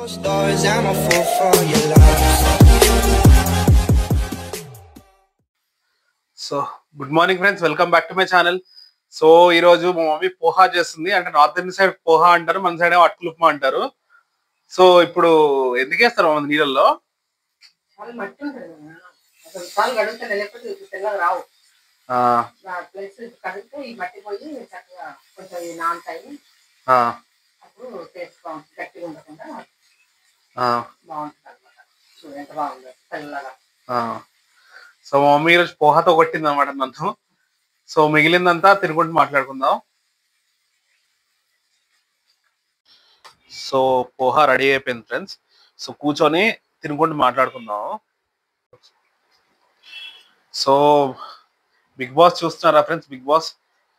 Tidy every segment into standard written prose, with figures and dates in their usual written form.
So good morning friends, welcome back to my channel. So ఈ రోజు మా mummy poha చేస్తుంది. అంటే నార్త్ ఇండియన్ సైడ్ పోహా అంటారు, మన సైడ్ ఏమో అటుకులు ఉప్మా అంటారు. సో ఇప్పుడు ఎందుకు వేస్తారు మమ్మల్ని నీళ్ళల్లో? సో మా మమ్మీ ఈరోజు పోహాతో కొట్టింది అనమాట నన్ను. సో మిగిలిందంతా తినుకుంటూ మాట్లాడుకుందాం. సో పోహా రెడీ అయిపోయింది ఫ్రెండ్స్. సో కూర్చొని తినుకుంటూ మాట్లాడుకుందాం. సో బిగ్ బాస్ చూస్తున్నారా ఫ్రెండ్స్? బిగ్ బాస్,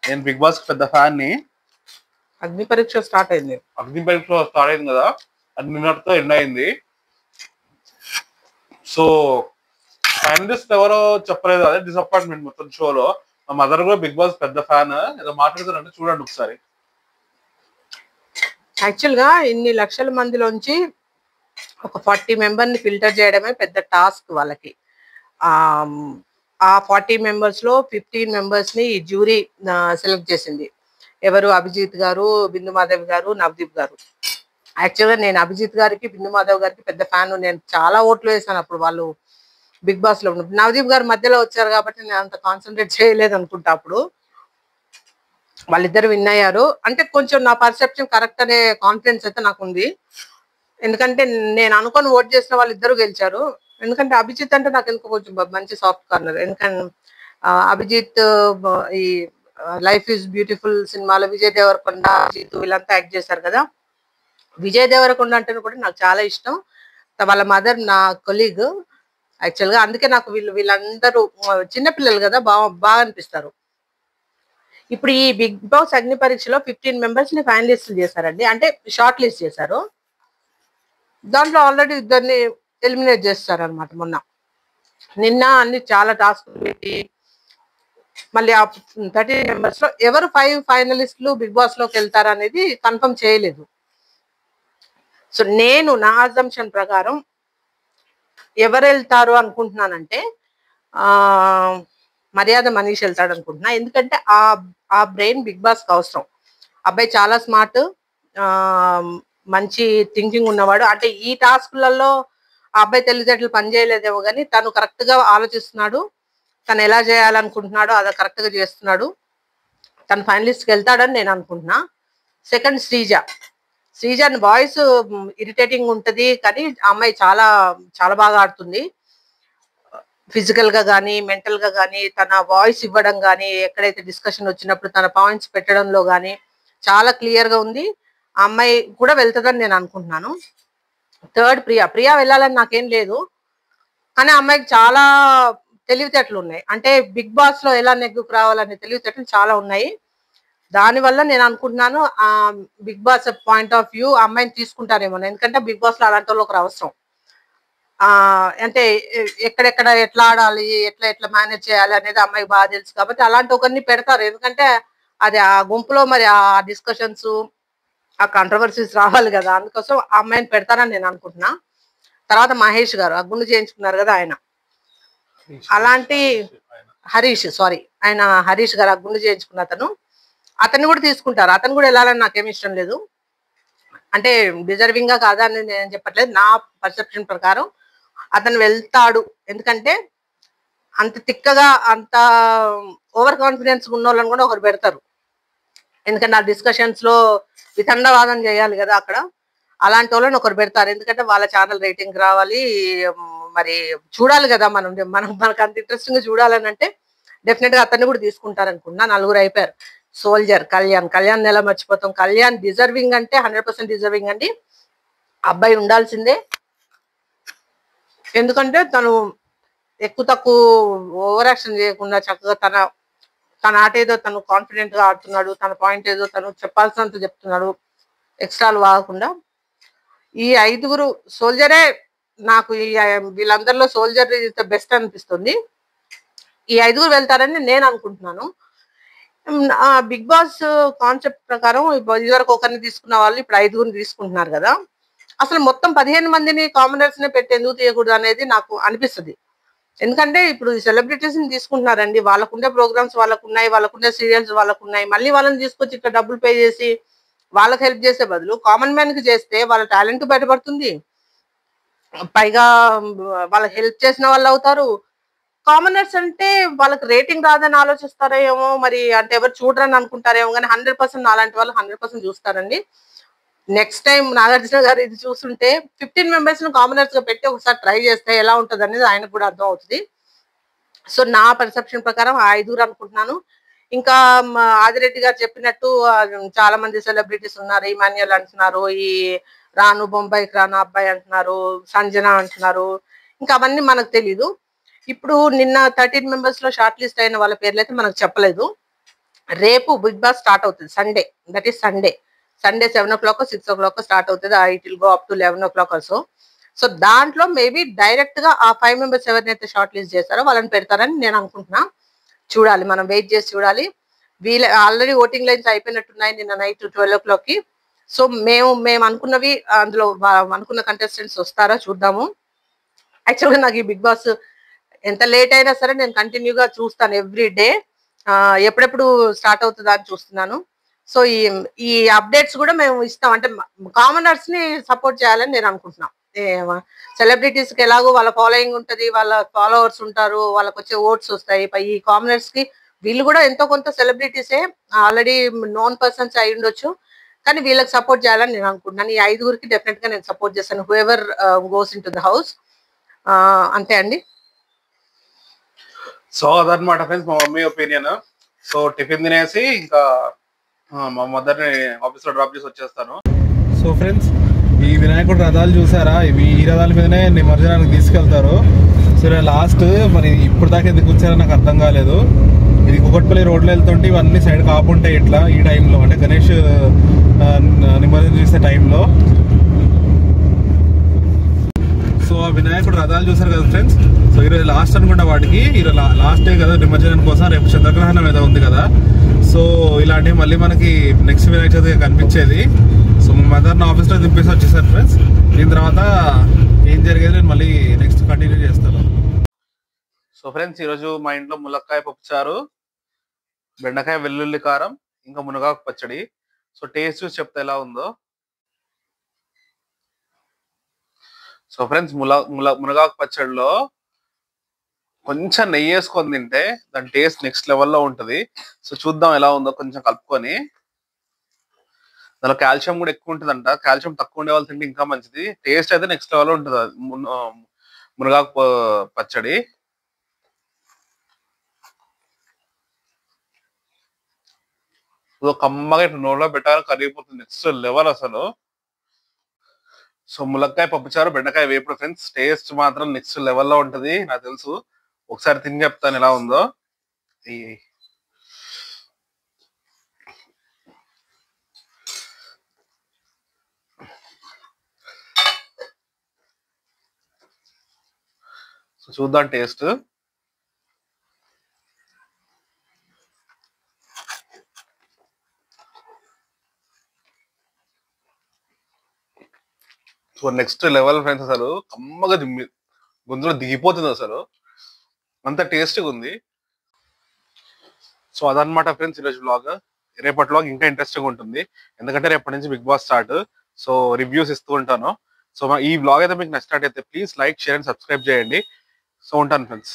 నేను బిగ్ బాస్ పెద్ద ఫ్యాన్ ని. అగ్ని పరీక్ష స్టార్ట్ అయింది కదా, అది నిన్నటితో ఎండ్ అయింది. సో ఫైనలిస్ట్ ఎవరో చెప్పలేదు, అదే డిసప్పాయింట్మెంట్ మొత్తం షోలో. మా మదర్ కూడా బిగ్ బాస్ పెద్ద ఫ్యాన్, ఏదో మాట్లాడుతారంటే చూడండి ఒకసారి. యాక్చువల్ గా ఇన్ని లక్షల మందిలోంచి ఒక 40 మెంబర్ని ఫిల్టర్ చేయడమే పెద్ద టాస్క్ వాళ్ళకి. ఆ 40 మెంబర్స్ లో 15 మెంబర్స్ ని జ్యూరీ సెలెక్ట్ చేసింది. ఎవరు? అభిజిత్ గారు, బిందు మాధవ్ గారు, నవదీప్ గారు. యాక్చువల్గా నేను అభిజిత్ గారికి, బిందు మాధవ్ గారికి పెద్ద ఫ్యాన్. నేను చాలా ఓట్లు వేసాను అప్పుడు వాళ్ళు బిగ్ బాస్ లో ఉన్నప్పుడు. నవదీప్ గారు మధ్యలో వచ్చారు కాబట్టి నేను అంత కాన్సన్ట్రేట్ చేయలేదు అనుకుంటా. అప్పుడు వాళ్ళిద్దరు విన్ అయ్యారు అంటే కొంచెం నా పర్సెప్షన్ కరెక్ట్ అనే కాన్ఫిడెన్స్ అయితే నాకు ఉంది. ఎందుకంటే నేను అనుకొని ఓట్ చేసిన వాళ్ళిద్దరు గెలిచారు. ఎందుకంటే అభిజిత్ అంటే నాకు ఎందుకు కొంచెం మంచి సాఫ్ట్ కార్నర్. ఎందుకంటే అభిజిత్ ఈ లైఫ్ ఈజ్ బ్యూటిఫుల్ సినిమాలో విజయ్ దేవరకొండ, అభిజిత్ వీళ్ళంతా యాక్ట్ చేశారు కదా. విజయ్ దేవరకొండ అంటే కూడా నాకు చాలా ఇష్టం. వాళ్ళ మదర్ నా కొలీగ్ యాక్చువల్గా. అందుకే నాకు వీళ్ళందరూ చిన్నపిల్లలు కదా, బాగా అనిపిస్తారు. ఇప్పుడు ఈ బిగ్ బాస్ అగ్ని పరీక్షలో 15 మెంబర్స్ ని ఫైనలిస్ట్ చేశారండి. అంటే షార్ట్ లిస్ట్ చేశారు. దాంట్లో ఆల్రెడీ ఇద్దరిని ఎలిమినేట్ చేస్తారు అనమాట. నిన్న అన్ని చాలా టాస్క్ పెట్టి మళ్ళీ ఆ 30 మెంబర్స్ లో ఎవరు 5 ఫైనలిస్టులు బిగ్ బాస్ లోకి వెళ్తారు అనేది కన్ఫర్మ్ చేయలేదు. సో నేను నా అజంప్షన్ ప్రకారం ఎవరు వెళ్తారు అనుకుంటున్నానంటే మర్యాద మనీష్ వెళ్తాడు అనుకుంటున్నా. ఎందుకంటే ఆ బ్రెయిన్ బిగ్ బాస్ కి అవసరం. అబ్బాయి చాలా స్మార్ట్, మంచి థింకింగ్ ఉన్నవాడు. అంటే ఈ టాస్క్లలో ఆ అబ్బాయి తెలివితేటలు పనిచేయలేదేమో కానీ తను కరెక్ట్ గా ఆలోచిస్తున్నాడు. తను ఎలా చేయాలనుకుంటున్నాడో అది కరెక్ట్ గా చేస్తున్నాడు. తను ఫైనలిస్ట్కి వెళ్తాడని నేను అనుకుంటున్నా. సెకండ్ శ్రీజ వాయిస్ ఇరిటేటింగ్ ఉంటది కానీ ఆ అమ్మాయి చాలా చాలా బాగా ఆడుతుంది. ఫిజికల్ గా కానీ మెంటల్ గా కానీ తన వాయిస్ ఇవ్వడం కానీ, ఎక్కడైతే డిస్కషన్ వచ్చినప్పుడు తన పాయింట్స్ పెట్టడంలో కానీ చాలా క్లియర్ గా ఉంది. ఆ అమ్మాయి కూడా వెళ్తుందని నేను అనుకుంటున్నాను. థర్డ్ ప్రియా వెళ్ళాలని నాకేం లేదు, కానీ ఆ అమ్మాయికి చాలా తెలివితేటలు ఉన్నాయి. అంటే బిగ్ బాస్ లో ఎలా నెగ్గుకు రావాలనే తెలివితేటలు చాలా ఉన్నాయి. దానివల్ల నేను అనుకుంటున్నాను ఆ Bigg Boss point of view అమ్మాయిని తీసుకుంటారేమో. ఎందుకంటే బిగ్ బాస్ లో అలాంటి వాళ్ళకి అవసరం. అంటే ఎక్కడెక్కడ ఎట్లా ఆడాలి, ఎట్లా మేనేజ్ చేయాలి అనేది అమ్మాయికి బాగా తెలుసు కాబట్టి అలాంటి ఒకరిని పెడతారు. ఎందుకంటే అది ఆ గుంపులో మరి ఆ డిస్కషన్స్, ఆ కాంట్రవర్సీస్ రావాలి కదా, అందుకోసం ఆ అమ్మాయిని పెడతారని నేను అనుకుంటున్నా. తర్వాత మహేష్ గారు ఆ గుండు చేయించుకున్నారు కదా, ఆయన అలాంటి హరీష్ గారు ఆ గుండు చేయించుకున్న అతన్ని కూడా తీసుకుంటారు. అతను కూడా వెళ్ళాలని నాకేమి ఇష్టం లేదు. అంటే డిజర్వింగ్ గా కాదా అని నేను చెప్పట్లేదు, నా పర్సెప్షన్ ప్రకారం అతను వెళ్తాడు. ఎందుకంటే అంత తిక్కగా అంత ఓవర్ కాన్ఫిడెన్స్ ఉన్న వాళ్ళని కూడా ఒకరు పెడతారు. ఎందుకంటే ఆ డిస్కషన్స్ లో వితండవాదం చేయాలి కదా అక్కడ, అలాంటి వాళ్ళని ఒకరు పెడతారు. ఎందుకంటే వాళ్ళ ఛానల్ రేటింగ్ రావాలి, మరి చూడాలి కదా మనకు అంత ఇంట్రెస్టింగ్ గా చూడాలని అంటే డెఫినెట్ గా అతన్ని కూడా తీసుకుంటారు అనుకున్నా. 4 అయిపోయారు. సోల్జర్, కళ్యాణ్ ఎలా మర్చిపోతాం? కళ్యాణ్ డిజర్వింగ్ అంటే 100% డిజర్వింగ్ అండి. అబ్బాయి ఉండాల్సిందే. ఎందుకంటే తను ఎక్కువ తక్కువ ఓవర్ యాక్షన్ చేయకుండా చక్కగా తన ఆట ఏదో తను కాన్ఫిడెంట్ గా ఆడుతున్నాడు. తన పాయింట్ ఏదో తను చెప్పాల్సినంత చెప్తున్నాడు, ఎక్స్ట్రాలు వాగకుండా. ఈ 5 సోల్జరే నాకు వీళ్ళందరిలో సోల్జర్ ఇస్ ద బెస్ట్ అనిపిస్తుంది. ఈ 5 వెళ్తారని నేను అనుకుంటున్నాను. బిగ్ బాస్ కాన్సెప్ట్ ప్రకారం ఇదివరకు ఒకరిని తీసుకున్న వాళ్ళు ఇప్పుడు 5 తీసుకుంటున్నారు కదా. అసలు మొత్తం 15 మందిని కామనర్స్ ని పెట్టి ఎందుకు తీయకూడదు అనేది నాకు అనిపిస్తుంది. ఎందుకంటే ఇప్పుడు సెలబ్రిటీస్ ని తీసుకుంటున్నారండి, వాళ్ళకుండే ప్రోగ్రామ్స్ వాళ్ళకున్నాయి, వాళ్ళకుండే సీరియల్స్ వాళ్ళకున్నాయి. మళ్ళీ వాళ్ళని తీసుకొచ్చి ఇక్కడ డబ్బులు పే చేసి వాళ్ళకి హెల్ప్ చేసే బదులు కామన్ మ్యాన్ కి చేస్తే వాళ్ళ టాలెంట్ బయటపడుతుంది. పైగా వాళ్ళకి హెల్ప్ చేసిన వాళ్ళు అవుతారు. కామనర్స్ అంటే వాళ్ళకి రేటింగ్ రాదని ఆలోచిస్తారో ఏమో మరి, అంటే ఎవరు చూడరని అనుకుంటారేమో, కానీ 100% అలాంటి వాళ్ళు 100% చూస్తారండి. నెక్స్ట్ టైం నాగార్జున గారు ఇది చూస్తుంటే 15 మెంబర్స్ ను కామనర్స్ గా పెట్టి ఒకసారి ట్రై చేస్తే ఎలా ఉంటది అనేది ఆయనకు కూడా అర్థం అవుతుంది. సో నా పర్సెప్షన్ ప్రకారం ఆ 5 అనుకుంటున్నాను. ఇంకా ఆదిరెడ్డి గారు చెప్పినట్టు చాలా మంది సెలబ్రిటీస్ ఉన్నారు. ఇమాన్యుయల్ అంటున్నారు, ఈ రాను బొంబాయికి రాను అబ్బాయి అంటున్నారు, సంజన అంటున్నారు. ఇంకా అవన్నీ మనకు తెలీదు. ఇప్పుడు నిన్న 13 మెంబర్స్ లో షార్ట్ లిస్ట్ అయిన వాళ్ళ పేర్లు అయితే మనకు చెప్పలేదు. రేపు బిగ్ బాస్ స్టార్ట్ అవుతుంది, Sunday, that is Sunday 7 o'clock 6 o'clock start అవుతుంది. It will go up to 11 o'clock also. So దాంట్లో మేబీ డైరెక్ట్ గా ఆ 5 మెంబర్స్ ఎవరినైతే షార్ట్ లిస్ట్ చేస్తారో వాళ్ళని పెడతారని నేను అనుకుంటున్నా. చూడాలి, మనం వెయిట్ చేసి చూడాలి. వీళ్ళ ఆల్రెడీ ఓటింగ్ లైన్స్ అయిపోయినట్టున్నాయి నిన్న నైట్ 12 o'clock కి. సో మేము అనుకున్నవి అందులో అనుకున్న కంటెస్టెంట్స్ వస్తారా చూద్దాము. యాక్చువల్గా నాకు ఈ బిగ్ బాస్ ఎంత లేట్ అయినా సరే నేను కంటిన్యూగా చూస్తాను ఎవ్రీ డే. ఎప్పుడెప్పుడు స్టార్ట్ అవుతుందా అని చూస్తున్నాను. సో ఈ అప్డేట్స్ కూడా మేము ఇస్తాం, అంటే కామనర్స్ ని సపోర్ట్ చేయాలని నేను అనుకుంటున్నాను. సెలబ్రిటీస్ కి ఎలాగో వాళ్ళ ఫాలోయింగ్ ఉంటది, వాళ్ళ ఫాలోవర్స్ ఉంటారు, వాళ్ళకి వచ్చే ఓట్స్ వస్తాయి. ఈ కామనర్స్ కి వీళ్ళు కూడా ఎంతో కొంత సెలబ్రిటీసే, ఆల్రెడీ నోన్ పర్సన్స్ అయి ఉండొచ్చు, కానీ వీళ్ళకి సపోర్ట్ చేయాలని నేను అనుకుంటున్నాను. ఈ 5 డెఫినెట్ గా నేను సపోర్ట్ చేస్తాను, whoever goes in to the house. అంతే అండి. సో అదనమాట ఫ్రెండ్స్ మా మమ్మీ ఒపీనియన్. సో టిఫిన్ తినేసి ఇంకా మా మదర్ని ఆఫీస్ లో డ్రాప్ చేసి వచ్చేస్తాను. సో ఫ్రెండ్స్, ఈ వినాయకుడు రథాలు చూసారా? ఈ రథాల మీదనే నిమజ్జనానికి తీసుకెళ్తారు. సో లాస్ట్ మరి ఇప్పుడు దాకా ఎందుకు ఉంచారో నాకు అర్థం కాలేదు. ఇది కుకట్పల్లి రోడ్లో వెళ్తుంటే ఇవన్నీ సైడ్ కాపుంటాయి ఇట్లా ఈ టైంలో, అంటే గణేష్ నిమజ్జనం చేసే టైంలో. సో ఆ వినాయకుడు రథాలు చూసారు కదా ఫ్రెండ్స్. సో ఈరోజు లాస్ట్ అనుకుంటా వాటికి, ఈరోజు లాస్ట్ డే కదా నిమజ్జనం కోసం. రేపు చంద్రగ్రహణం ఏదో ఉంది కదా. సో ఇలాంటివి మళ్ళీ మనకి నెక్స్ట్ వినాయక చవితి కనిపించేది. సో మా మదర్ని ఆఫీస్లో దింపేసి వచ్చేసారు ఫ్రెండ్స్. దీని తర్వాత ఏం జరిగేది నేను మళ్ళీ నెక్స్ట్ కంటిన్యూ చేస్తాను. సో ఫ్రెండ్స్, ఈరోజు మా ఇంట్లో ములక్కాయ పప్పుచారు, బెండకాయ వెల్లుల్లి కారం, ఇంకా మునగాకు పచ్చడి. సో టేస్ట్ చూసి చెప్తే ఎలా ఉందో. సో ఫ్రెండ్స్, మునగాకు పచ్చడిలో కొంచెం నెయ్యి వేసుకొని తింటే దాని టేస్ట్ నెక్స్ట్ లెవెల్లో ఉంటుంది. సో చూద్దాం ఎలా ఉందో కొంచెం కలుపుకొని. దానిలో కాల్షియం కూడా ఎక్కువ ఉంటుందంట, కాల్షియం తక్కువ ఉండే వాళ్ళు తింటే ఇంకా మంచిది. టేస్ట్ అయితే నెక్స్ట్ లెవెల్లో ఉంటుంది మునగాకు పచ్చడి. కమ్మగా ఇట్లా నోట్లో పెట్టాలని కరిగిపోతుంది, నెక్స్ట్ లెవెల్ అసలు. సో ములక్కాయ పప్పుచారు, బెండకాయ వేపుడు ఫ్రెండ్స్, టేస్ట్ మాత్రం నెక్స్ట్ లెవెల్లో ఉంటది నాకు తెలుసు. ఒకసారి తిని చెప్తాను ఎలా ఉందో. సో చూద్దాం taste. So next level friends, అసలు కమ్మగా గొంతులో దిగిపోతుంది, అసలు అంత టేస్ట్గా ఉంది. సో అదనమాట ఫ్రెండ్స్ ఈరోజు వ్లాగ్. రేపటి వ్లాగ్ ఇంకా ఇంట్రెస్టింగ్ ఉంటుంది, ఎందుకంటే రేపటి నుంచి Bigg Boss start. So reviews ఇస్తూ ఉంటాను. సో ఈ వ్లాగ్ అయితే మీకు నచ్చినట్టయితే please like, share and subscribe చేయండి. సో ఉంటాను ఫ్రెండ్స్.